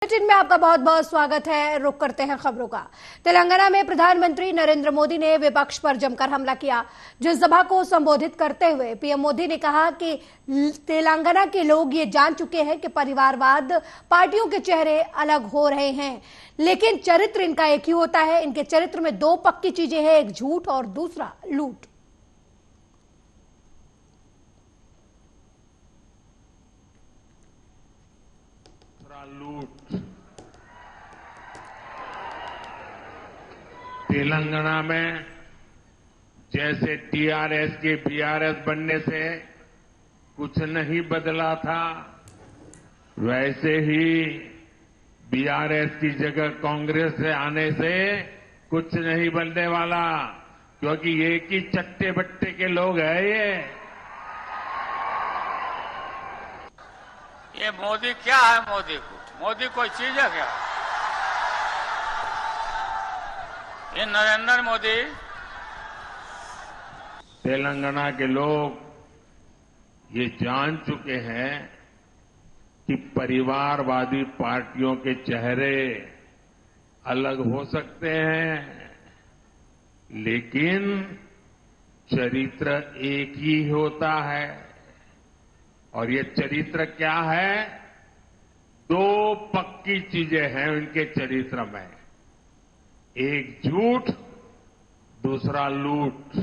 Bulletin में आपका बहुत बहुत स्वागत है। रुक करते हैं खबरों का। तेलंगाना में प्रधानमंत्री नरेंद्र मोदी ने विपक्ष पर जमकर हमला किया। जनसभा को संबोधित करते हुए पीएम मोदी ने कहा कि तेलंगाना के लोग ये जान चुके हैं कि परिवारवाद पार्टियों के चेहरे अलग हो रहे हैं, लेकिन चरित्र इनका एक ही होता है। इनके चरित्र में दो पक्की चीजें हैं, एक झूठ और दूसरा लूट। लूट। तेलंगाना में जैसे टीआरएस के बीआरएस बनने से कुछ नहीं बदला था, वैसे ही बीआरएस की जगह कांग्रेस से आने से कुछ नहीं बनने वाला, क्योंकि एक ही चट्टे बट्टे के लोग हैं ये मोदी क्या है? मोदी कोई चीज है क्या? ये नरेंद्र मोदी। तेलंगाना के लोग ये जान चुके हैं कि परिवारवादी पार्टियों के चेहरे अलग हो सकते हैं, लेकिन चरित्र एक ही होता है। और ये चरित्र क्या है? दो पक्की चीजें हैं उनके चरित्र में, एक झूठ, दूसरा लूट।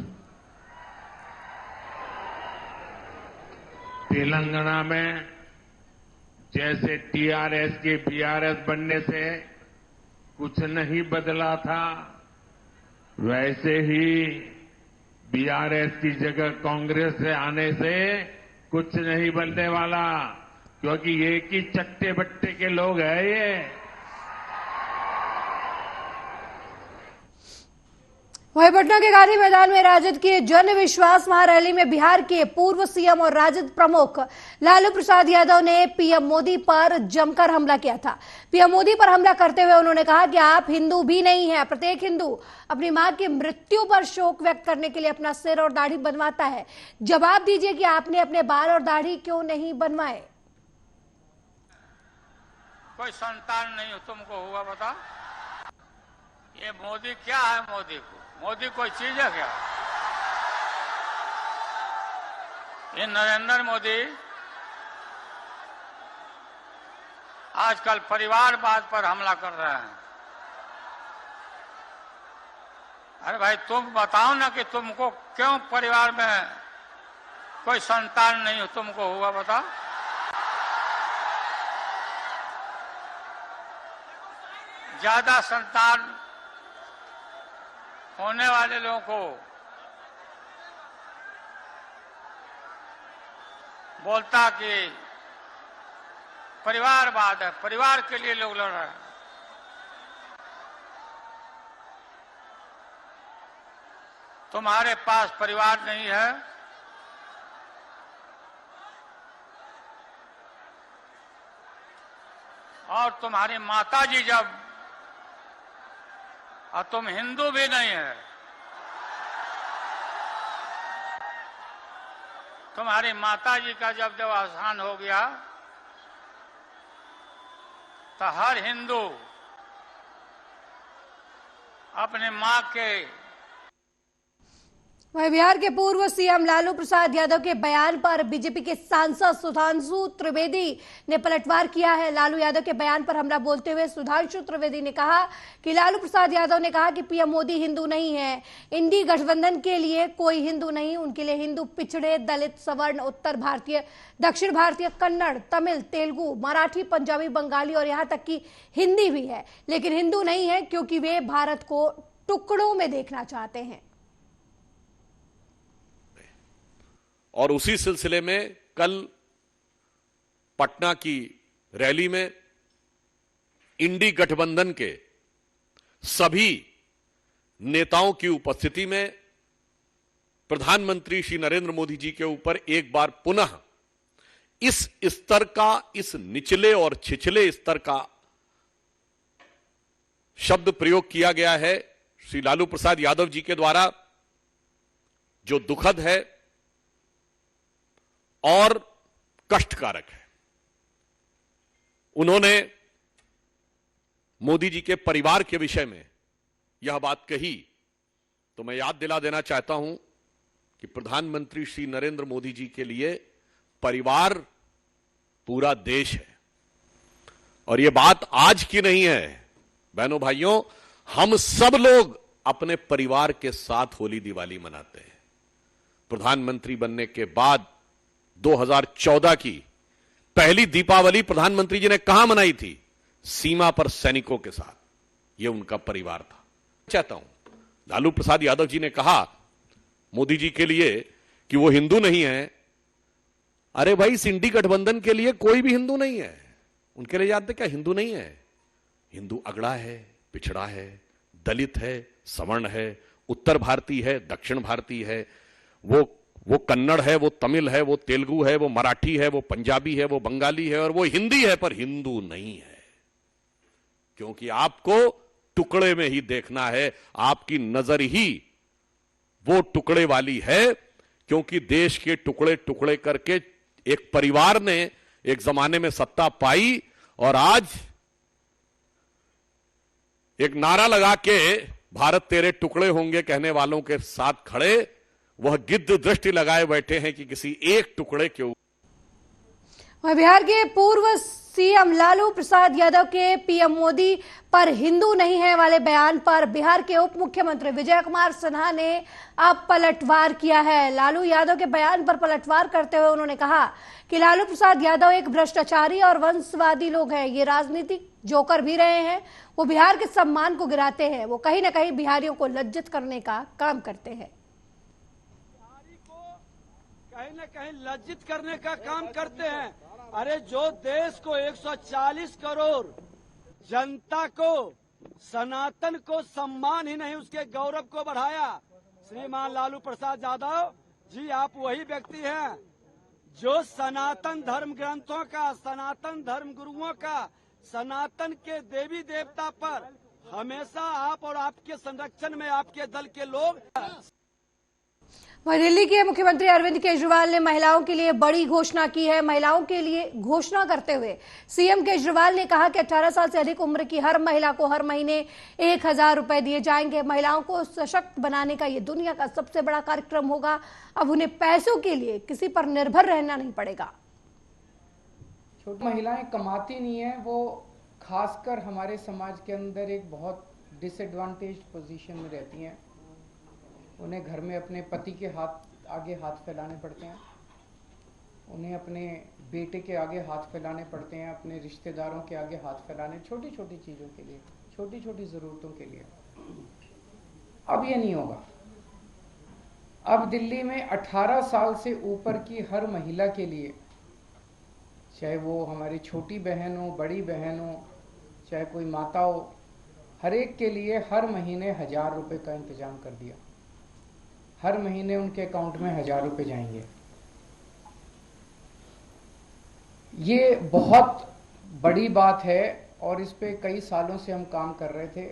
तेलंगाना में जैसे टीआरएस के बीआरएस बनने से कुछ नहीं बदला था, वैसे ही बीआरएस की जगह कांग्रेस से आने से कुछ नहीं बनने वाला, क्योंकि एक ही चट्टे बट्टे के लोग हैं ये। वहीं पटना के गांधी मैदान में राजद की जन विश्वास महारैली में बिहार के पूर्व सीएम और राजद प्रमुख लालू प्रसाद यादव ने पीएम मोदी पर जमकर हमला किया था। पीएम मोदी पर हमला करते हुए उन्होंने कहा कि आप हिंदू भी नहीं हैं। प्रत्येक हिंदू अपनी मां की मृत्यु पर शोक व्यक्त करने के लिए अपना सिर और दाढ़ी बनवाता है। जवाब दीजिए कि आपने अपने बाल और दाढ़ी क्यों नहीं बनवाए? कोई संतान नहीं तुमको हुआ? बता, ये मोदी क्या है? मोदी कोई चीज है क्या? ये नरेंद्र मोदी आजकल परिवारवाद पर हमला कर रहे हैं। अरे भाई, तुम बताओ ना कि तुमको क्यों परिवार में कोई संतान नहीं तुमको हुआ? बता। ज्यादा संतान होने वाले लोगों को बोलता कि परिवारवाद है, परिवार के लिए लोग लड़ रहे हैं। तुम्हारे पास परिवार नहीं है, और तुम्हारी माताजी जब, और तुम हिंदू भी नहीं है, तुम्हारी माताजी का जब अवसान हो गया तो हर हिंदू अपने मां के। वहीं बिहार के पूर्व सीएम लालू प्रसाद यादव के बयान पर बीजेपी के सांसद सुधांशु त्रिवेदी ने पलटवार किया है। लालू यादव के बयान पर हमला बोलते हुए सुधांशु त्रिवेदी ने कहा कि लालू प्रसाद यादव ने कहा कि पीएम मोदी हिंदू नहीं है। इंडी गठबंधन के लिए कोई हिंदू नहीं, उनके लिए हिंदू पिछड़े, दलित, सवर्ण, उत्तर भारतीय, दक्षिण भारतीय, कन्नड़, तमिल, तेलुगु, मराठी, पंजाबी, बंगाली और यहां तक कि हिंदी भी है, लेकिन हिंदू नहीं है क्योंकि वे भारत को टुकड़ों में देखना चाहते हैं। और उसी सिलसिले में कल पटना की रैली में इंडी गठबंधन के सभी नेताओं की उपस्थिति में प्रधानमंत्री श्री नरेंद्र मोदी जी के ऊपर एक बार पुनः इस स्तर का, इस निचले और छिछले स्तर का शब्द प्रयोग किया गया है श्री लालू प्रसाद यादव जी के द्वारा, जो दुखद है और कष्टकारक है। उन्होंने मोदी जी के परिवार के विषय में यह बात कही तो मैं याद दिला देना चाहता हूं कि प्रधानमंत्री श्री नरेंद्र मोदी जी के लिए परिवार पूरा देश है। और यह बात आज की नहीं है बहनों भाइयों, हम सब लोग अपने परिवार के साथ होली दिवाली मनाते हैं। प्रधानमंत्री बनने के बाद 2014 की पहली दीपावली प्रधानमंत्री जी ने कहां मनाई थी? सीमा पर सैनिकों के साथ। यह उनका परिवार था। चाहता हूं, लालू प्रसाद यादव जी ने कहा मोदी जी के लिए कि वो हिंदू नहीं है। अरे भाई, इंडी गठबंधन के लिए कोई भी हिंदू नहीं है। उनके लिए याद है क्या हिंदू नहीं है? हिंदू अगड़ा है, पिछड़ा है, दलित है, सवर्ण है, उत्तर भारतीय है, दक्षिण भारतीय है, वो कन्नड़ है, वो तमिल है, वो तेलुगु है, वो मराठी है, वो पंजाबी है, वो बंगाली है और वो हिंदी है, पर हिंदू नहीं है। क्योंकि आपको टुकड़े में ही देखना है। आपकी नजर ही वो टुकड़े वाली है, क्योंकि देश के टुकड़े टुकड़े करके एक परिवार ने एक जमाने में सत्ता पाई और आज एक नारा लगा के भारत तेरे टुकड़े होंगे कहने वालों के साथ खड़े वह गिद्ध दृष्टि लगाए बैठे हैं कि किसी एक टुकड़े के ऊपर। बिहार के पूर्व सीएम लालू प्रसाद यादव के पीएम मोदी पर हिंदू नहीं है वाले बयान पर बिहार के उप मुख्यमंत्री विजय कुमार सिन्हा ने अब पलटवार किया है। लालू यादव के बयान पर पलटवार करते हुए उन्होंने कहा कि लालू प्रसाद यादव एक भ्रष्टाचारी और वंशवादी लोग हैं। ये राजनीतिक जोकर भी रहे हैं। वो बिहार के सम्मान को गिराते हैं। वो कहीं ना कहीं बिहारियों को लज्जित करने का काम करते हैं। कहीं न कहीं लज्जित करने का काम करते हैं। अरे जो देश को 140 करोड़ जनता को, सनातन को सम्मान ही नहीं उसके गौरव को बढ़ाया, श्रीमान लालू प्रसाद यादव जी आप वही व्यक्ति हैं जो सनातन धर्म ग्रंथों का, सनातन धर्म गुरुओं का, सनातन के देवी देवता पर हमेशा आप और आपके संरक्षण में आपके दल के लोग। वहीं दिल्ली के मुख्यमंत्री अरविंद केजरीवाल ने महिलाओं के लिए बड़ी घोषणा की है। महिलाओं के लिए घोषणा करते हुए सीएम केजरीवाल ने कहा कि 18 साल से अधिक उम्र की हर महिला को हर महीने 1000 रुपए दिए जाएंगे। महिलाओं को सशक्त बनाने का ये दुनिया का सबसे बड़ा कार्यक्रम होगा। अब उन्हें पैसों के लिए किसी पर निर्भर रहना नहीं पड़ेगा। छोटी महिलाएं कमाती नहीं है, वो खासकर हमारे समाज के अंदर एक बहुत डिसएडवांटेज्ड पोजीशन में रहती हैं। उन्हें घर में अपने पति के आगे हाथ फैलाने पड़ते हैं, उन्हें अपने बेटे के आगे हाथ फैलाने पड़ते हैं, अपने रिश्तेदारों के आगे हाथ फैलाने, छोटी छोटी चीज़ों के लिए, छोटी छोटी ज़रूरतों के लिए। अब ये नहीं होगा। अब दिल्ली में 18 साल से ऊपर की हर महिला के लिए, चाहे वो हमारी छोटी बहन हो, बड़ी बहन हो, चाहे कोई माता हो, हर एक के लिए हर महीने 1000 रुपये का इंतजाम कर दिया। हर महीने उनके अकाउंट में 1000 रुपये जाएंगे। ये बहुत बड़ी बात है और इस पे कई सालों से हम काम कर रहे थे।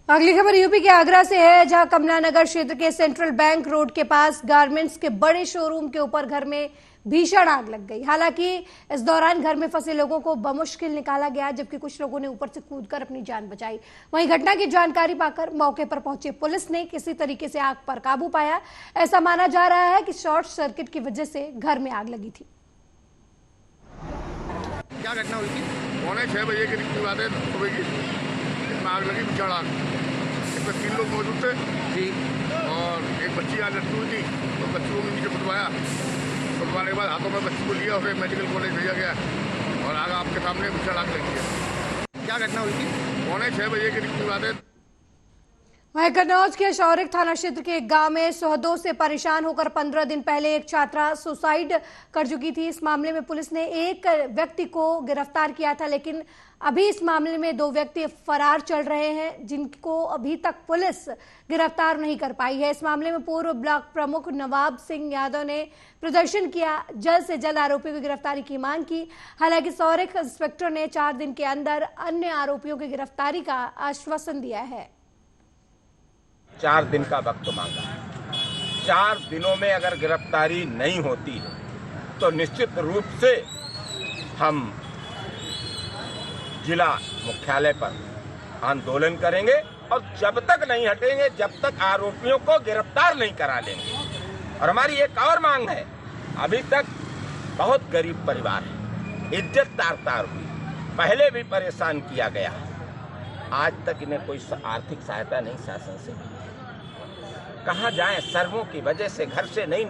अगली खबर यूपी के आगरा से है, जहां कमला नगर क्षेत्र के सेंट्रल बैंक रोड के पास गारमेंट्स के बड़े शोरूम के ऊपर घर में भीषण आग लग गई। हालांकि इस दौरान घर में फंसे लोगों को बमुश्किल निकाला गया, जबकि कुछ लोगों ने ऊपर से कूदकर अपनी जान बचाई। वहीं घटना की जानकारी पाकर मौके पर पहुंची पुलिस ने किसी तरीके से आग पर काबू पाया। ऐसा माना जा रहा है कि शॉर्ट सर्किट की वजह से घर में आग लगी थी। क्या घटना हुई थी? 5:45 बजे के करीब बात है, सुबह की। इसमें आग लगी, भीषण आग। इसमें 3 लोग मौजूद थे जी और एक बच्ची यहाँ लटकी हुई थी। तो बच्ची को नीचे फुटवाया, फुटवाने के बाद हाथों में बच्ची को लिया और मेडिकल कॉलेज भेजा गया और आग आपके सामने भीषण आग लगी है। क्या घटना हुई थी? 5:45 बजे के करीब बात है। वहीं कन्नौज के शौरिक थाना क्षेत्र के एक गांव में सोहदों से परेशान होकर 15 दिन पहले एक छात्रा सुसाइड कर चुकी थी। इस मामले में पुलिस ने एक व्यक्ति को गिरफ्तार किया था, लेकिन अभी इस मामले में 2 व्यक्ति फरार चल रहे हैं, जिनको अभी तक पुलिस गिरफ्तार नहीं कर पाई है। इस मामले में पूर्व ब्लॉक प्रमुख नवाब सिंह यादव ने प्रदर्शन किया, जल्द से जल्द आरोपियों की गिरफ्तारी की मांग की। हालांकि शौरिक इंस्पेक्टर ने 4 दिन के अंदर अन्य आरोपियों की गिरफ्तारी का आश्वासन दिया है। 4 दिन का वक्त मांगा। 4 दिनों में अगर गिरफ्तारी नहीं होती है तो निश्चित रूप से हम जिला मुख्यालय पर आंदोलन करेंगे और जब तक नहीं हटेंगे, जब तक आरोपियों को गिरफ्तार नहीं करा लेंगे। और हमारी एक और मांग है, अभी तक बहुत गरीब परिवार है, इज्जत तार हुई, पहले भी परेशान किया गया, आज तक इन्हें कोई आर्थिक सहायता नहीं शासन से मिली। कहाँ जाएं, सर्वों की वजह से घर से नहीं।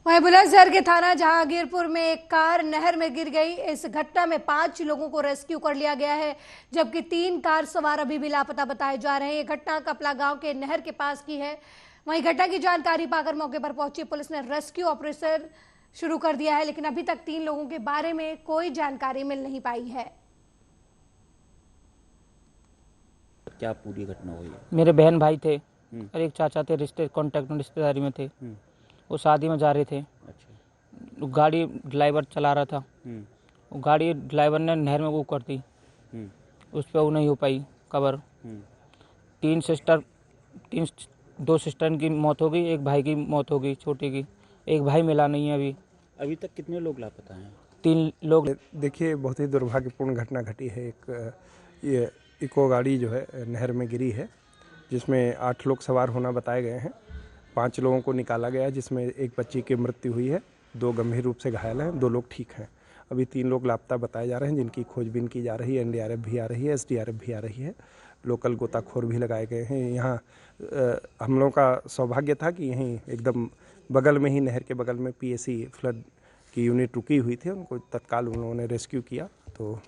वहीं बुलंदशहर के थाना जहांगीरपुर में एक कार नहर में गिर गई। इस घटना में 5 लोगों को रेस्क्यू कर लिया गया है, जबकि 3 कार सवार अभी भी लापता बताए जा रहे हैं। ये घटना कपला गांव के नहर के पास की है। वहीं घटना की जानकारी पाकर मौके पर पहुंची पुलिस ने रेस्क्यू ऑपरेशन शुरू कर दिया है, लेकिन अभी तक 3 लोगों के बारे में कोई जानकारी मिल नहीं पाई है। क्या पूरी घटना हुई? मेरे बहन भाई थे और एक चाचा थे, कॉन्टेक्ट में रिश्तेदारी में थे। वो शादी में जा रहे थे। अच्छा। गाड़ी ड्राइवर चला रहा था। वो गाड़ी ड्राइवर ने नहर में वो कर दी, उस पर वो नहीं हो पाई कवर। 2 सिस्टर की मौत हो गई, एक भाई की मौत हो गई, छोटे की। एक भाई मिला नहीं है अभी तक कितने लोग लापता हैं? 3 लोग। देखिए, बहुत ही दुर्भाग्यपूर्ण घटना घटी है। ये इको गाड़ी जो है नहर में गिरी है, जिसमें 8 लोग सवार होना बताए गए हैं। 5 लोगों को निकाला गया, जिसमें एक बच्ची की मृत्यु हुई है, 2 गंभीर रूप से घायल हैं, 2 लोग ठीक हैं। अभी 3 लोग लापता बताए जा रहे हैं, जिनकी खोजबीन की जा रही है। NDRF भी आ रही है, SDRF भी आ रही है, लोकल गोताखोर भी लगाए गए हैं। यहाँ हम लोगों का सौभाग्य था कि यहीं एकदम बगल में ही, नहर के बगल में PAC फ्लड की यूनिट रुकी हुई थी, उनको तत्काल उन्होंने रेस्क्यू किया। तो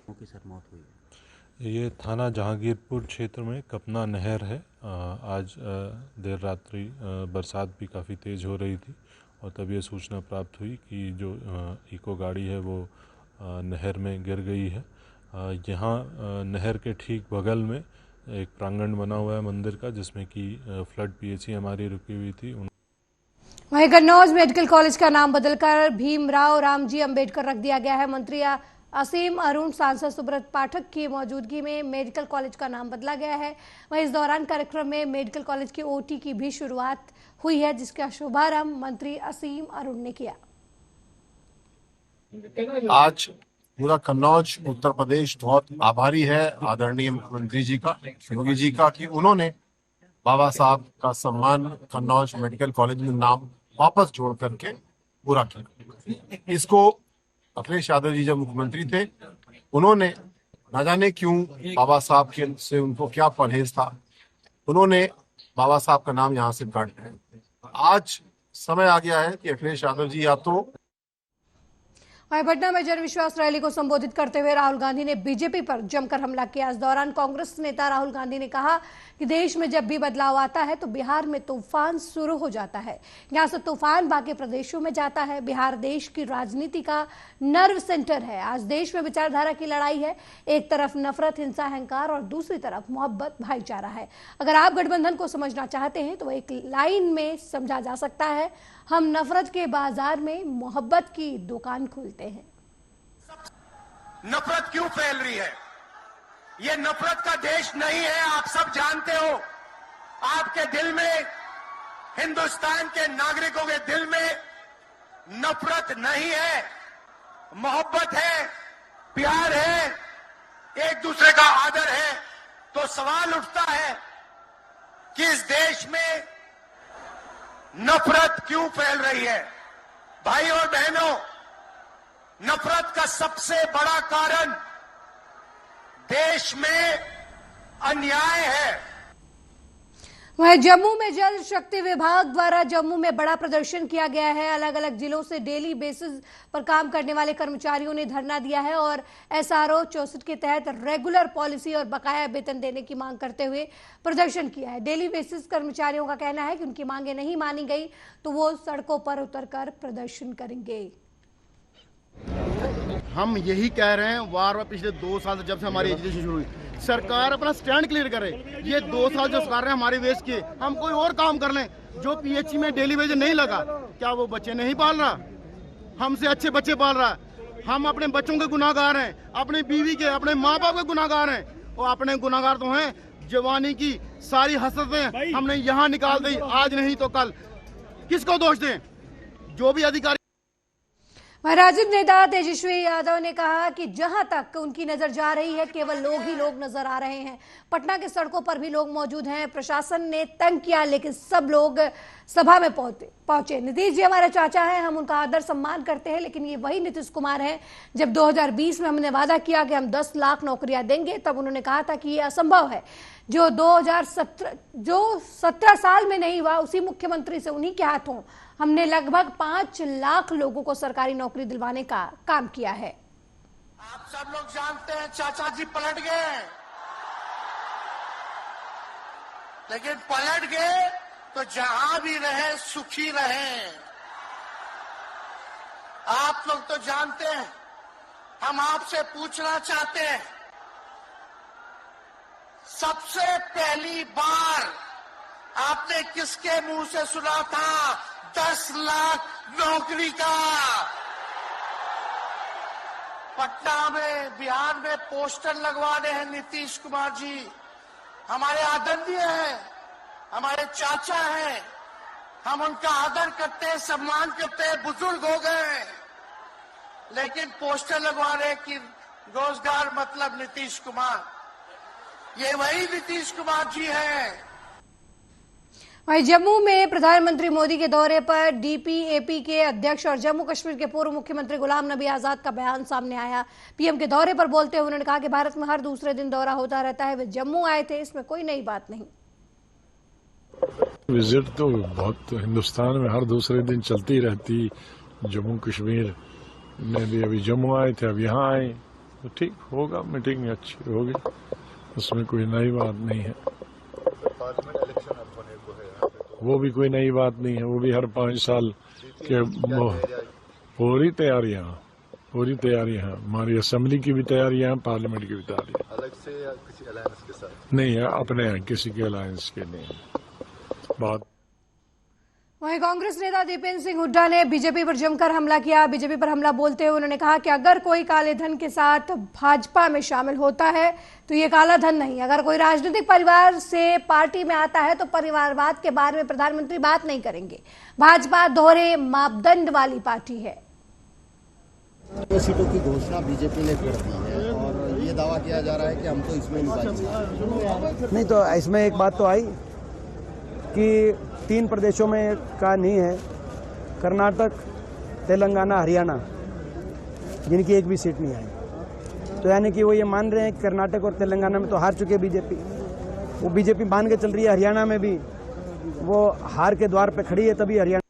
मौत हुई। ये थाना जहांगीरपुर क्षेत्र में कपना नहर है। आज देर रात्रि बरसात भी काफ़ी तेज़ हो रही थी और तब ये सूचना प्राप्त हुई कि जो इको गाड़ी है वो नहर में गिर गई है। यहाँ नहर के ठीक बगल में एक प्रांगण बना हुआ है मंदिर का, जिसमें कि फ्लड PAC हमारी रुकी हुई थी। वहीं कन्नौज मेडिकल कॉलेज का नाम बदलकर भीमराव रामजी अंबेडकर रख दिया गया है। मंत्री असीम अरुण, सांसद सुब्रत पाठक की मौजूदगी में मेडिकल कॉलेज का नाम बदला गया है। वहीं इस दौरान कार्यक्रम में मेडिकल कॉलेज की OT की भी शुरुआत हुई है, जिसका शुभारंभ मंत्री असीम अरुण ने किया। आज पूरा कन्नौज उत्तर प्रदेश बहुत आभारी है आदरणीय मुख्यमंत्री जी का, योगी जी का, कि उन्होंने बाबा साहब का सम्मान कन्नौज मेडिकल कॉलेज में नाम वापस जोड़ करके पूरा किया। इसको अखिलेश यादव जी जब मुख्यमंत्री थे, उन्होंने न जाने क्यों बाबा साहब के से उनको क्या परहेज था, उन्होंने बाबा साहब का नाम यहाँ से काट दिया। आज समय आ गया है कि अखिलेश यादव जी या तो। वहीं पटना में जन विश्वास रैली को संबोधित करते हुए राहुल गांधी ने बीजेपी पर जमकर हमला किया। इस दौरान कांग्रेस नेता राहुल गांधी ने कहा कि देश में जब भी बदलाव आता है तो बिहार में तूफान शुरू हो जाता है, यहाँ से तूफान बाकी प्रदेशों में जाता है। बिहार देश की राजनीति का नर्व सेंटर है। आज देश में विचारधारा की लड़ाई है। एक तरफ नफरत, हिंसा, अहंकार और दूसरी तरफ मोहब्बत, भाईचारा है। अगर आप गठबंधन को समझना चाहते हैं तो एक लाइन में समझा जा सकता है, हम नफरत के बाजार में मोहब्बत की दुकान खोलते हैं। नफरत क्यों फैल रही है? ये नफरत का देश नहीं है, आप सब जानते हो। आपके दिल में, हिंदुस्तान के नागरिकों के दिल में नफरत नहीं है, मोहब्बत है, प्यार है, एक दूसरे का आदर है। तो सवाल उठता है कि इस देश में नफरत क्यों फैल रही है? भाई और बहनों, नफरत का सबसे बड़ा कारण देश में अन्याय है। वहीं जम्मू में जल शक्ति विभाग द्वारा जम्मू में बड़ा प्रदर्शन किया गया है। अलग अलग जिलों से डेली बेसिस पर काम करने वाले कर्मचारियों ने धरना दिया है और SRO 64 के तहत रेगुलर पॉलिसी और बकाया वेतन देने की मांग करते हुए प्रदर्शन किया है। डेली बेसिस कर्मचारियों का कहना है कि उनकी मांगे नहीं मानी गई तो वो सड़कों पर उतरकर प्रदर्शन करेंगे। हम यही कह रहे हैं वार पिछले 2 साल से, जब से हमारी एजुकेशन शुरू हुई, सरकार अपना स्टैंड क्लियर करे। ये 2 साल जो सरकार है हमारे वेस्ट के, हम कोई और काम कर लें। जो PHC में डेली वेज नहीं लगा, क्या वो बच्चे नहीं पाल रहा? हमसे अच्छे बच्चे पाल रहा है। हम अपने बच्चों के गुनाहगार हैं, अपनी बीवी के, अपने माँ बाप के गुनाहगार हैं। और अपने गुनाहगार तो हैं, जवानी की सारी हसरतें हमने यहाँ निकाल दी, आज नहीं तो कल। किसको दोष दें? जो भी अधिकारी। वहीं राजद नेता तेजस्वी यादव ने कहा कि जहां तक उनकी नजर जा रही है केवल लोग ही लोग नजर आ रहे हैं। पटना के सड़कों पर भी लोग मौजूद हैं। प्रशासन ने तंग किया लेकिन सब लोग सभा में पहुंचे। नीतीश जी हमारे चाचा हैं, हम उनका आदर सम्मान करते हैं, लेकिन ये वही नीतीश कुमार हैं जब 2020 में हमने वादा किया कि हम 10 लाख नौकरियां देंगे, तब उन्होंने कहा था कि ये असंभव है। जो 17 साल में नहीं हुआ उसी मुख्यमंत्री से उन्हीं के हाथों हमने लगभग 5 लाख लोगों को सरकारी नौकरी दिलवाने का काम किया है। आप सब लोग जानते हैं चाचा जी पलट गए, लेकिन पलट गए तो जहां भी रहे सुखी रहे। आप लोग तो जानते हैं, हम आपसे पूछना चाहते हैं, सबसे पहली बार आपने किसके मुंह से सुना था 10 लाख नौकरी का? पटना में, बिहार में पोस्टर लगवाने हैं नीतीश कुमार जी। हमारे आदरणीय हैं, हमारे चाचा हैं, हम उनका आदर करते हैं, सम्मान करते हैं, बुजुर्ग हो गए, लेकिन पोस्टर लगवाने की रोजगार मतलब नीतीश कुमार, ये वही नीतीश कुमार जी हैं। वहीं जम्मू में प्रधानमंत्री मोदी के दौरे पर डीपीएपी के अध्यक्ष और जम्मू कश्मीर के पूर्व मुख्यमंत्री गुलाम नबी आजाद का बयान सामने आया। पीएम के दौरे पर बोलते हुए उन्होंने कहा कि भारत में हर दूसरे दिन दौरा होता रहता है, वे जम्मू आए थे, इसमें कोई नई बात नहीं। विजिट तो बहुत हिंदुस्तान में हर दूसरे दिन चलती रहती। जम्मू कश्मीर में भी अभी जम्मू आए थे, अब यहाँ आए, तो ठीक होगा, मीटिंग अच्छी होगी, उसमें कोई नई बात नहीं है। वो भी कोई नई बात नहीं है, वो भी हर 5 साल के पूरी तैयारियां हमारी असेंबली की भी तैयारियां, पार्लियामेंट की भी तैयारियां। अलग से या किसी अलायंस के साथ नहीं है, अपने हैं, किसी के अलायंस के नहीं बात। वहीं कांग्रेस नेता दीपेंद्र सिंह हुड्डा ने बीजेपी पर जमकर हमला किया। बीजेपी पर हमला बोलते हुए उन्होंने कहा कि अगर कोई काले धन के साथ भाजपा में शामिल होता है तो ये काला धन नहीं, अगर कोई राजनीतिक परिवार से पार्टी में आता है तो परिवारवाद के बारे में प्रधानमंत्री बात नहीं करेंगे। भाजपा दोहरे मापदंड वाली पार्टी है। सीटों की घोषणा बीजेपी ने कर दी है और ये दावा किया जा रहा है कि हम तो इसमें नहीं, तो इसमें एक बात तो आई कि 3 प्रदेशों में का नहीं है, कर्नाटक, तेलंगाना, हरियाणा, जिनकी एक भी सीट नहीं आई। तो यानी कि वो ये मान रहे हैं कि कर्नाटक और तेलंगाना में तो हार चुके बीजेपी, वो बीजेपी मान के चल रही है हरियाणा में भी वो हार के द्वार पे खड़ी है, तभी हरियाणा।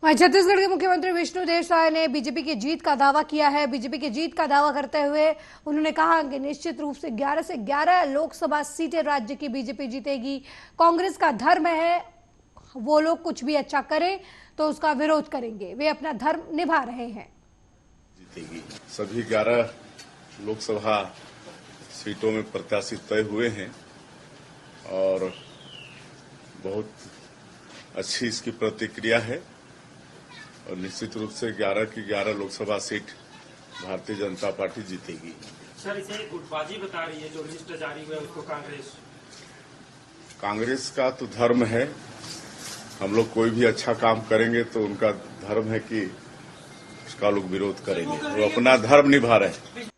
वहीं छत्तीसगढ़ के मुख्यमंत्री विष्णुदेव साय ने बीजेपी की जीत का दावा किया है। बीजेपी की जीत का दावा करते हुए उन्होंने कहा कि निश्चित रूप से 11 से 11 लोकसभा सीटें राज्य की बीजेपी जीतेगी। कांग्रेस का धर्म है, वो लोग कुछ भी अच्छा करें तो उसका विरोध करेंगे, वे अपना धर्म निभा रहे हैं। जीतेगी। सभी 11 लोकसभा सीटों में प्रत्याशी तय हुए हैं और बहुत अच्छी इसकी प्रतिक्रिया है और निश्चित रूप से 11 की 11 लोकसभा सीट भारतीय जनता पार्टी जीतेगी। सर, इसे गुटबाजी बता रही है जो लिस्ट जारी हुआ है उसको कांग्रेस का तो धर्म है, हम लोग कोई भी अच्छा काम करेंगे तो उनका धर्म है कि उसका लोग विरोध करेंगे, वो अपना धर्म निभा रहे हैं।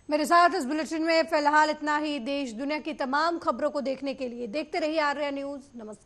मेरे साथ इस बुलेटिन में फिलहाल इतना ही। देश दुनिया की तमाम खबरों को देखने के लिए देखते रहिए आर्या न्यूज। नमस्कार।